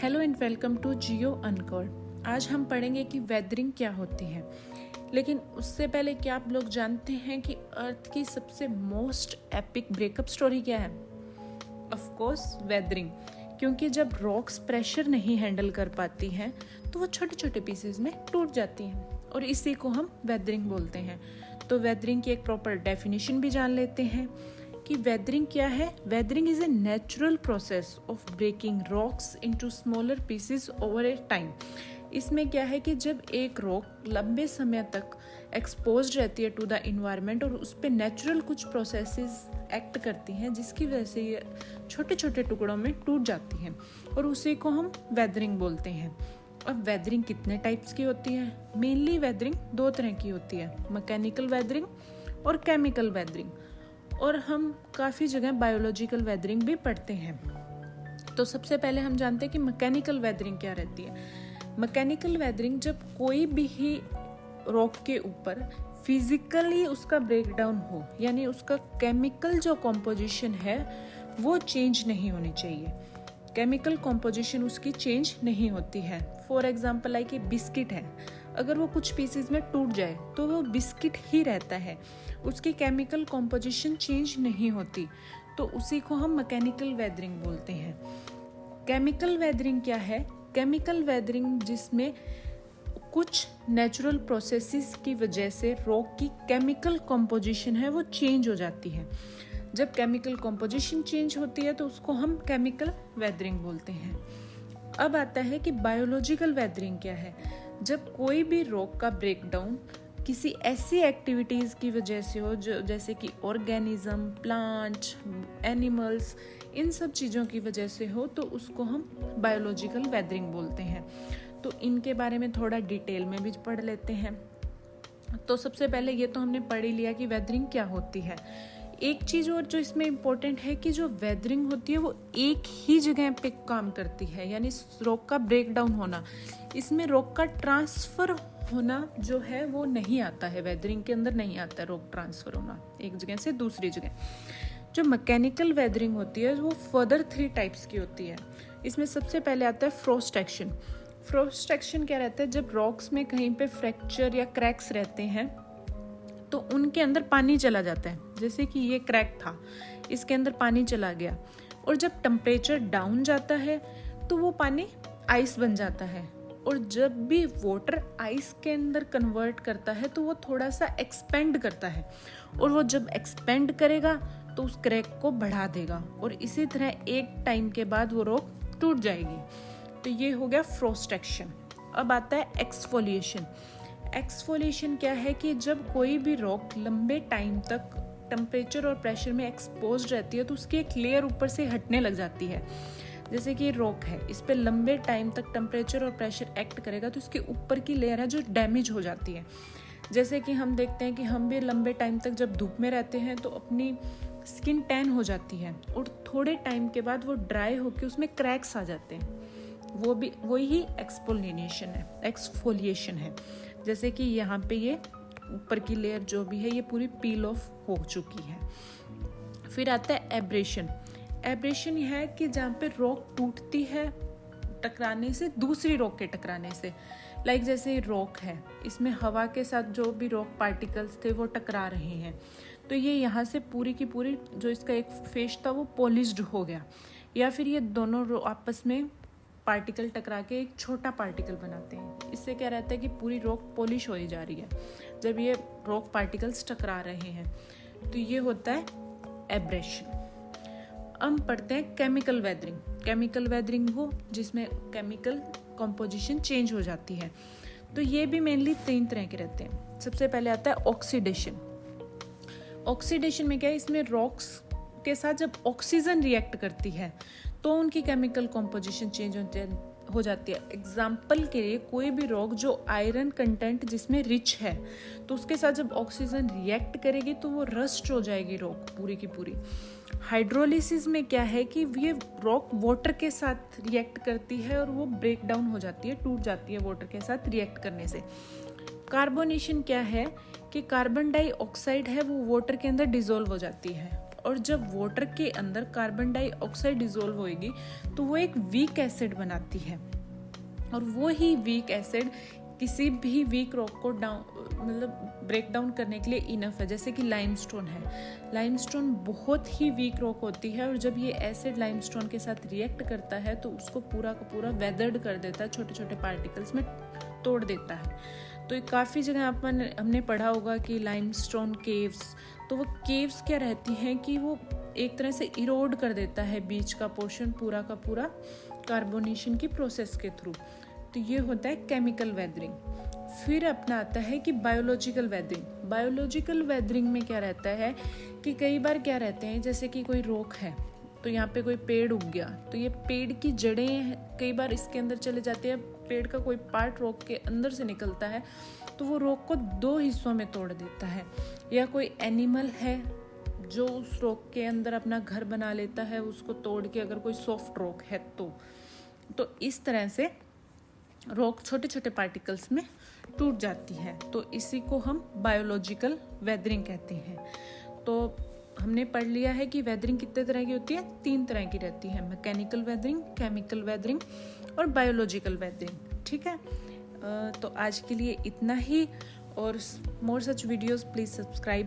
Hello and welcome to जियो अनकर्ड। आज हम पढ़ेंगे कि वेदरिंग क्या होती है। लेकिन उससे पहले क्या आप लोग जानते हैं कि अर्थ की सबसे मोस्ट एपिक ब्रेकअप स्टोरी क्या है? Of course weathering. क्योंकि जब रॉक्स प्रेशर नहीं हैंडल कर पाती हैं तो वो छोटे छोटे पीसेस में टूट जाती हैं और इसी को हम वेदरिंग बोलते हैं। तो वेदरिंग की एक प्रॉपर डेफिनेशन भी जान लेते हैं कि वेदरिंग क्या है। Weathering is a natural process of breaking rocks into smaller pieces over a time. इसमें क्या है कि जब एक रॉक लंबे समय तक एक्सपोज्ड रहती है टू द इन्वायरमेंट और उस पर नेचुरल कुछ प्रोसेसेस एक्ट करती हैं जिसकी वजह से ये छोटे छोटे टुकड़ों में टूट जाती हैं और उसी को हम वेदरिंग बोलते हैं। अब वेदरिंग कितने टाइप्स की होती है? मेनली वेदरिंग दो तरह की होती है, मैकेनिकल वेदरिंग और केमिकल वेदरिंग। और हम काफ़ी जगह बायोलॉजिकल वेदरिंग भी पढ़ते हैं। तो सबसे पहले हम जानते हैं कि मैकेनिकल वेदरिंग क्या रहती है। मैकेनिकल वेदरिंग जब कोई भी ही रॉक के ऊपर फिजिकली उसका ब्रेकडाउन हो, यानी उसका केमिकल जो कॉम्पोजिशन है वो चेंज नहीं होनी चाहिए। केमिकल कॉम्पोजिशन उसकी चेंज नहीं होती है। For example like a biscuit है, अगर वो कुछ पीसेस में टूट जाए तो वो बिस्किट ही रहता है, उसकी केमिकल कॉम्पोजिशन चेंज नहीं होती, तो उसी को हम मैकेनिकल वेदरिंग बोलते हैं। केमिकल वेदरिंग क्या है? केमिकल वेदरिंग जिसमें कुछ नेचुरल प्रोसेसेस की वजह से रॉक की केमिकल कॉम्पोजिशन है वो चेंज हो जाती है। जब केमिकल कॉम्पोजिशन चेंज होती है तो उसको हम केमिकल वेदरिंग बोलते हैं। अब आता है कि बायोलॉजिकल वेदरिंग क्या है। जब कोई भी रॉक का ब्रेकडाउन किसी ऐसी एक्टिविटीज़ की वजह से हो जो जैसे कि ऑर्गेनिज्म, प्लांट, एनिमल्स, इन सब चीज़ों की वजह से हो तो उसको हम बायोलॉजिकल वेदरिंग बोलते हैं। तो इनके बारे में थोड़ा डिटेल में भी पढ़ लेते हैं। तो सबसे पहले ये तो हमने पढ़ ही लिया कि वेदरिंग क्या होती है। एक चीज़ और जो इसमें इम्पोर्टेंट है कि जो वेदरिंग होती है वो एक ही जगह पे काम करती है, यानी रॉक का ब्रेकडाउन होना। इसमें रॉक का ट्रांसफ़र होना जो है वो नहीं आता है, वेदरिंग के अंदर नहीं आता है रॉक ट्रांसफ़र होना एक जगह से दूसरी जगह। जो मैकेनिकल वेदरिंग होती है वो फर्दर 3 टाइप्स की होती है। इसमें सबसे पहले आता है फ्रॉस्ट एक्शन। फ्रॉस्ट एक्शन क्या रहता है? जब रॉक्स में कहीं पे फ्रैक्चर या क्रैक्स रहते हैं तो उनके अंदर पानी चला जाता है। जैसे कि ये क्रैक था, इसके अंदर पानी चला गया और जब टेम्परेचर डाउन जाता है तो वो पानी आइस बन जाता है। और जब भी वाटर आइस के अंदर कन्वर्ट करता है तो वो थोड़ा सा एक्सपेंड करता है और वो जब एक्सपेंड करेगा तो उस क्रैक को बढ़ा देगा और इसी तरह एक टाइम के बाद वो रॉक टूट जाएगी। तो ये हो गया फ्रॉस्ट एक्शन। अब आता है एक्सफोलिएशन। एक्सफोलिएशन क्या है कि जब कोई भी रॉक लंबे टाइम तक टेम्परेचर और प्रेशर में एक्सपोज रहती है तो उसकी एक लेयर ऊपर से हटने लग जाती है। जैसे कि रॉक है, इस पे लंबे टाइम तक टेम्परेचर और प्रेशर एक्ट करेगा तो उसके ऊपर की लेयर है जो डैमेज हो जाती है। जैसे कि हम देखते हैं कि हम भी लंबे टाइम तक जब धूप में रहते हैं तो अपनी स्किन टैन हो जाती है और थोड़े टाइम के बाद वो ड्राई होकर उसमें क्रैक्स आ जाते हैं। वही एक्सफोलिएशन है। जैसे कि यहाँ पे ये ऊपर की लेयर जो भी है ये पूरी पील ऑफ हो चुकी है। फिर आता है एब्रेशन। एब्रेशन यह है कि जहाँ पे रॉक टूटती है टकराने से, दूसरी रॉक के टकराने से। लाइक जैसे रॉक है, इसमें हवा के साथ जो भी रॉक पार्टिकल्स थे वो टकरा रहे हैं तो ये यहाँ से पूरी की पूरी जो इसका एक फेस था वो पॉलिश्ड हो गया, या फिर ये दोनों आपस में पार्टिकल टकरा के एक छोटा पार्टिकल बनाते हैं। इससे क्या रहता है कि पूरी रॉक पॉलिश हो जा रही है जब ये रॉक पार्टिकल्स टकरा रहे हैं। तो ये होता है एब्रेशन। अब पढ़ते हैं केमिकल वेदरिंग। केमिकल वेदरिंग वो जिसमें केमिकल कॉम्पोजिशन चेंज हो जाती है। तो ये भी मेनली 3 तरह के रहते हैं। सबसे पहले आता है ऑक्सीडेशन। ऑक्सीडेशन में क्या है? इसमें रॉक्स के साथ जब ऑक्सीजन रिएक्ट करती है तो उनकी केमिकल कॉम्पोजिशन चेंज हो जाती है। एग्जाम्पल के लिए कोई भी रॉक जो आयरन कंटेंट जिसमें रिच है तो उसके साथ जब ऑक्सीजन रिएक्ट करेगी तो वो रस्ट हो जाएगी रॉक पूरी की पूरी। हाइड्रोलिसिस में क्या है कि ये रॉक वाटर के साथ रिएक्ट करती है और वो ब्रेक डाउन हो जाती है, टूट जाती है वाटर के साथ रिएक्ट करने से। कार्बोनेशन क्या है कि कार्बन डाइऑक्साइड है वो वाटर के अंदर डिसॉल्व हो जाती है और जब वाटर के अंदर कार्बन डाइऑक्साइड डिसोल्व होएगी तो वो एक वीक एसिड बनाती है, और वो ही वीक एसिड किसी भी वीक रॉक को ब्रेक डाउन करने के लिए इनफ है। जैसे कि लाइमस्टोन है, लाइमस्टोन बहुत ही वीक रॉक होती है, और जब ये एसिड लाइमस्टोन के साथ रिएक्ट करता है तो उसको पूरा का पूरा वेदर्ड कर देता है, छोटे छोटे पार्टिकल्स में तोड़ देता है। तो काफ़ी जगह हमने पढ़ा होगा कि लाइमस्टोन केव्स, तो वो केव्स क्या रहती हैं कि वो एक तरह से इरोड कर देता है बीच का पोर्शन पूरा का पूरा कार्बोनेशन की प्रोसेस के थ्रू। तो ये होता है केमिकल वेदरिंग। फिर अपना आता है कि बायोलॉजिकल वेदरिंग। बायोलॉजिकल वेदरिंग में क्या रहता है कि कई बार क्या रहते हैं, जैसे कि कोई रॉक है तो यहाँ पे कोई पेड़ उग गया, तो ये पेड़ की जड़ें कई बार इसके अंदर चले जाती है, पेड़ का कोई पार्ट रॉक के अंदर से निकलता है तो वो रॉक को 2 हिस्सों में तोड़ देता है। या कोई एनिमल है जो उस रॉक के अंदर अपना घर बना लेता है, उसको तोड़ के, अगर कोई सॉफ्ट रॉक है तो इस तरह से रॉक छोटे छोटे पार्टिकल्स में टूट जाती है। तो इसी को हम बायोलॉजिकल वेदरिंग कहते हैं। तो हमने पढ़ लिया है कि वेदरिंग कितने तरह की होती है, 3 तरह की रहती है, मैकेनिकल वेदरिंग, केमिकल वेदरिंग और बायोलॉजिकल वेदरिंग। ठीक है, तो आज के लिए इतना ही, और मोर सच वीडियोस प्लीज सब्सक्राइब।